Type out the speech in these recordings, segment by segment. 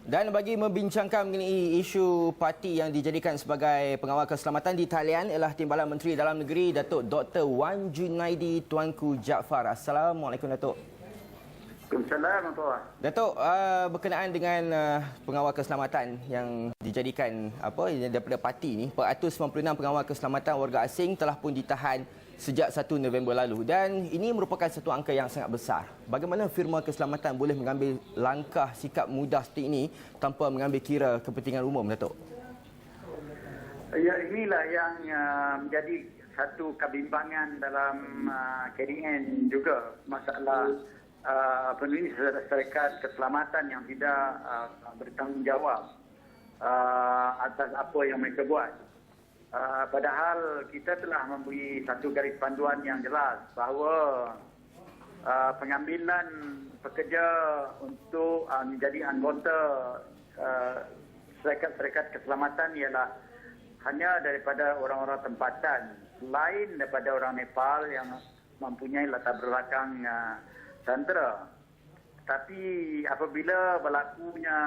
Dan bagi membincangkan mengenai isu parti yang dijadikan sebagai pengawal keselamatan di talian ialah Timbalan Menteri Dalam Negeri Datuk Dr. Wan Junaidi Tuanku Jaafar. Assalamualaikum Datuk. Waalaikumsalam Tuan. Datuk, berkenaan dengan pengawal keselamatan yang dijadikan daripada parti ni, 496 pengawal keselamatan warga asing telah pun ditahan sejak 1 November lalu dan ini merupakan satu angka yang sangat besar. Bagaimana firma keselamatan boleh mengambil langkah sikap mudah seperti ini tanpa mengambil kira kepentingan umum, Datuk? Ya, inilah yang menjadi satu kebimbangan dalam KDN juga, masalah penulis syarikat keselamatan yang tidak bertanggungjawab atas apa yang mereka buat. Padahal kita telah memberi satu garis panduan yang jelas bahawa pengambilan pekerja untuk menjadi anggota syarikat keselamatan ialah hanya daripada orang-orang tempatan, selain daripada orang Nepal yang mempunyai latar belakang tentera. Tapi apabila berlakunya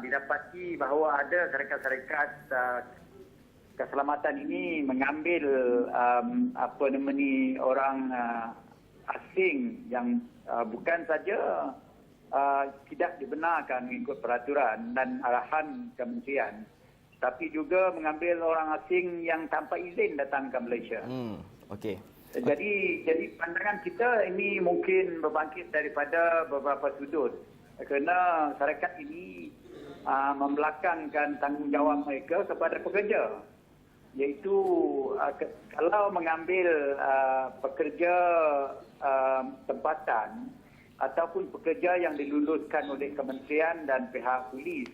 didapati bahawa ada syarikat-syarikat keselamatan ini mengambil orang asing yang bukan saja tidak dibenarkan mengikut peraturan dan arahan kementerian, tapi juga mengambil orang asing yang tanpa izin datang ke Malaysia. Okey. Jadi pandangan kita ini mungkin berbangkit daripada beberapa sudut, kerana syarikat ini membelakangkan tanggungjawab mereka kepada pekerja, iaitu kalau mengambil pekerja tempatan ataupun pekerja yang diluluskan oleh kementerian dan pihak polis,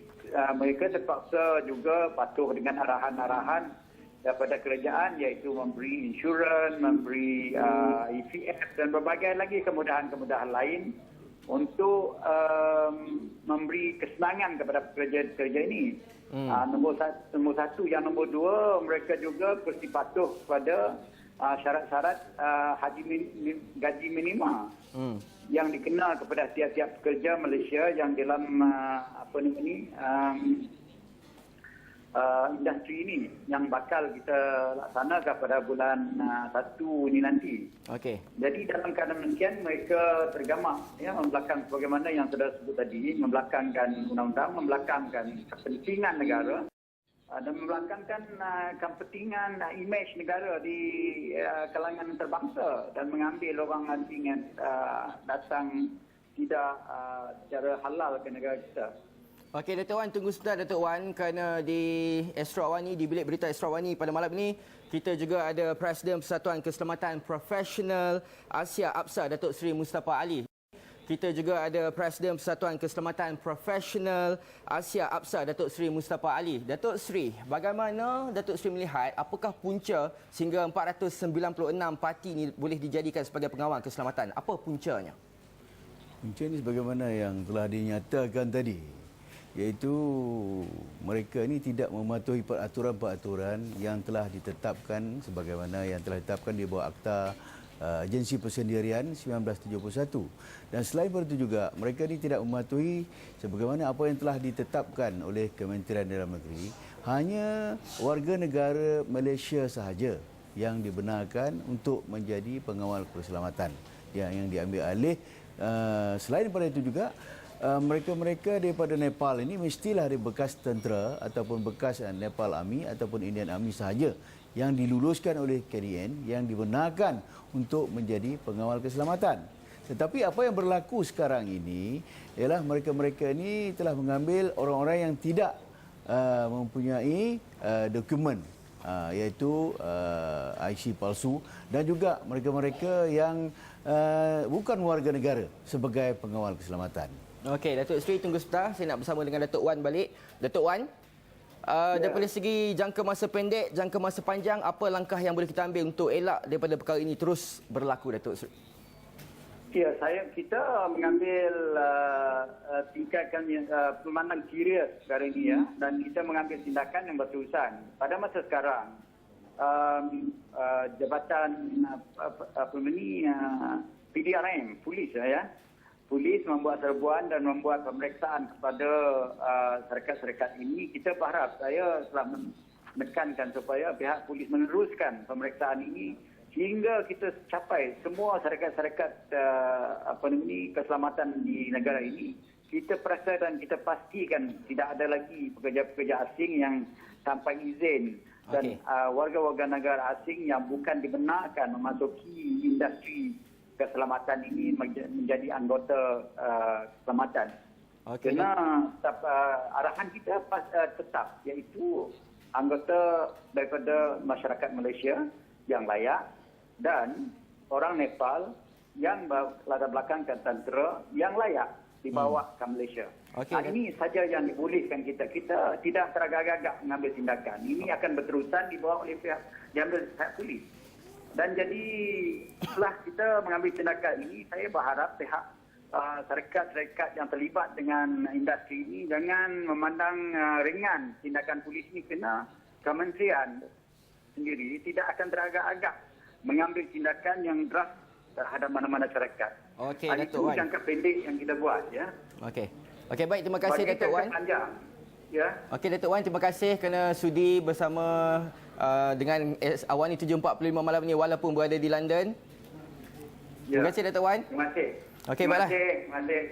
mereka terpaksa juga patuh dengan arahan-arahan daripada kerajaan, iaitu memberi insurans, memberi EPF dan berbagai lagi kemudahan-kemudahan lain untuk memberi kesenangan kepada pekerja-pekerja ini. Nombor satu. Yang nombor dua, mereka juga mesti patuh kepada syarat-syarat gaji minima yang dikenal kepada tiap-tiap pekerja Malaysia yang dalam industri ini yang bakal kita laksanakan pada bulan 1 ini nanti. Okey. Jadi dalam keadaan demikian mereka tergamak membelakang sebagaimana yang sudah sebut tadi, membelakangkan undang-undang, membelakangkan kepentingan negara dan membelakangkan kepentingan imej negara di kalangan antarabangsa dan mengambil orang asing yang datang tidak secara halal ke negara kita. Okey, Datuk Wan, tunggu sebentar Datuk Wan, kerana di Astro Awani, di bilik berita Astro Awani pada malam ini kita juga ada Presiden Persatuan Keselamatan Profesional Asia APSA, Datuk Seri Mustafa Ali. Kita juga ada Presiden Persatuan Keselamatan Profesional Asia APSA, Datuk Seri Mustafa Ali. Datuk Seri, bagaimana Datuk Seri melihat apakah punca sehingga 496 parti ini boleh dijadikan sebagai pengawal keselamatan? Apa puncanya? Punca ini sebagaimana yang telah dinyatakan tadi, iaitu mereka ini tidak mematuhi peraturan-peraturan yang telah ditetapkan sebagaimana yang telah ditetapkan di bawah Akta Agensi Persendirian 1971. Dan selain itu juga mereka ini tidak mematuhi sebagaimana apa yang telah ditetapkan oleh Kementerian Dalam Negeri, hanya warga negara Malaysia sahaja yang dibenarkan untuk menjadi pengawal keselamatan yang diambil alih. Selain daripada itu juga mereka-mereka daripada Nepal ini mestilah dari bekas tentera ataupun bekas Nepal Army ataupun Indian Army sahaja yang diluluskan oleh KDN yang dibenarkan untuk menjadi pengawal keselamatan. Tetapi apa yang berlaku sekarang ini ialah mereka-mereka ini telah mengambil orang-orang yang tidak mempunyai dokumen, iaitu IC palsu, dan juga mereka-mereka yang bukan warga negara sebagai pengawal keselamatan. Okey, Datuk Seri, tunggu sebentar. Saya nak bersama dengan Datuk Wan balik. Datuk Wan, daripada segi jangka masa pendek, jangka masa panjang, apa langkah yang boleh kita ambil untuk elak daripada perkara ini terus berlaku, Datuk Seri? Ya, kita mengambil tingkatkan memandang serius perkara ini dan kita mengambil tindakan yang berterusan. Pada masa sekarang, jabatan PDRM, polis polis membuat serbuan dan membuat pemeriksaan kepada syarikat-syarikat ini. Kita berharap, saya telah menekankan supaya pihak polis meneruskan pemeriksaan ini sehingga kita capai semua syarikat-syarikat keselamatan di negara ini. Kita perasa dan kita pastikan tidak ada lagi pekerja-pekerja asing yang tanpa izin dan warga-warga negara asing yang bukan dibenarkan memasuki industri keselamatan ini menjadi anggota keselamatan. Kerana arahan kita tetap, iaitu anggota daripada masyarakat Malaysia yang layak dan orang Nepal yang berlatar belakangkan tentera yang layak dibawa ke Malaysia. Ini saja yang dibolehkan kita. Kita tidak teragak-agak mengambil tindakan. Ini akan berterusan dibawa oleh diambil pihak polis. Dan jadi setelah kita mengambil tindakan ini, saya berharap pihak syarikat-syarikat yang terlibat dengan industri ini jangan memandang ringan tindakan polis ini, kerana kementerian sendiri tidak akan teragak-agak mengambil tindakan yang deras terhadap mana-mana syarikat. Itu jangka pendek yang kita buat, ya. Okey, baik, terima kasih Datuk Wan. Ya. Okey Datuk Wan, terima kasih kerana sudi bersama dengan Awani 745 malam ini walaupun berada di London. Ya. Terima kasih Datuk Wan. Terima kasih. Okey, baiklah. Terima kasih.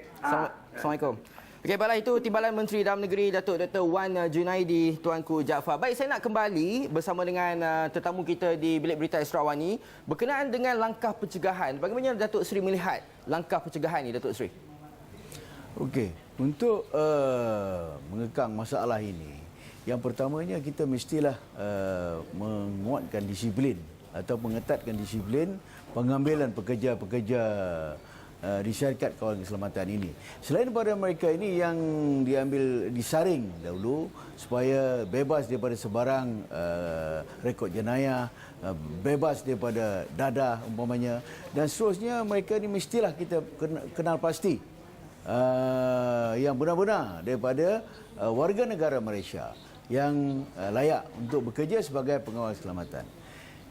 Assalamualaikum. Okey, baiklah, itu Timbalan Menteri Dalam Negeri Datuk Dr. Wan Junaidi, Tuanku Jaafar. Baik, saya nak kembali bersama dengan tetamu kita di Bilik Berita Astro Awani berkenaan dengan langkah pencegahan. Bagaimana Datuk Seri melihat langkah pencegahan ini, Datuk Seri? Okey, untuk mengekang masalah ini, yang pertamanya kita mestilah menguatkan disiplin atau mengetatkan disiplin pengambilan pekerja-pekerja di syarikat kawalan keselamatan ini. Selain daripada mereka ini yang disaring dahulu supaya bebas daripada sebarang rekod jenayah, bebas daripada dadah umpamanya, dan seterusnya, mereka ini mestilah kita kenal pasti yang benar-benar daripada warga negara Malaysia yang layak untuk bekerja sebagai pengawal keselamatan.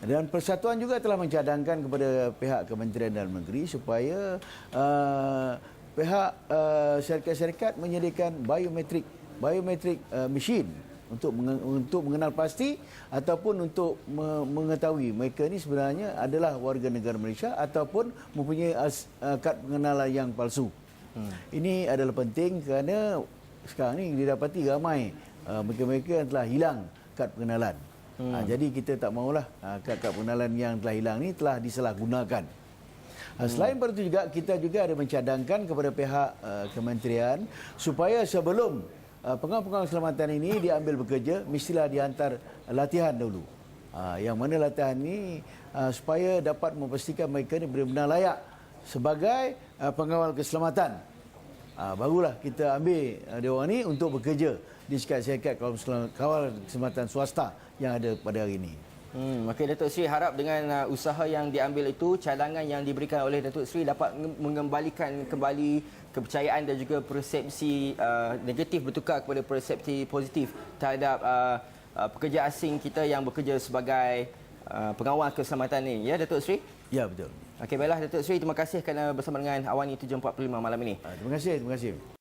Dan Persatuan juga telah mencadangkan kepada pihak Kementerian Dalam Negeri supaya pihak syarikat-syarikat menyediakan biometrik machine untuk mengenal pasti ataupun untuk mengetahui mereka ini sebenarnya adalah warga negara Malaysia ataupun mempunyai kad pengenalan yang palsu. Ini adalah penting kerana sekarang ini didapati ramai mereka-mereka yang telah hilang kad pengenalan. Jadi kita tak maulah kad pengenalan yang telah hilang ini telah disalahgunakan. Selain daripada itu juga, kita juga ada mencadangkan kepada pihak kementerian supaya sebelum pengawal-pengawal keselamatan ini diambil bekerja, mestilah dihantar latihan dahulu. Yang mana latihan ini supaya dapat memastikan mereka ini benar-benar layak sebagai pengawal keselamatan. Barulah kita ambil dia orang ini untuk bekerja di syarikat kawal keselamatan swasta yang ada pada hari ini. Okey, Datuk Seri harap dengan usaha yang diambil itu, cadangan yang diberikan oleh Datuk Seri dapat mengembalikan kembali kepercayaan dan juga persepsi negatif bertukar kepada persepsi positif terhadap pekerja asing kita yang bekerja sebagai pengawal keselamatan ini. Ya, Datuk Seri? Ya, betul. Okey, baiklah Datuk Seri, terima kasih kerana bersama dengan Awani 745 malam ini. Terima kasih.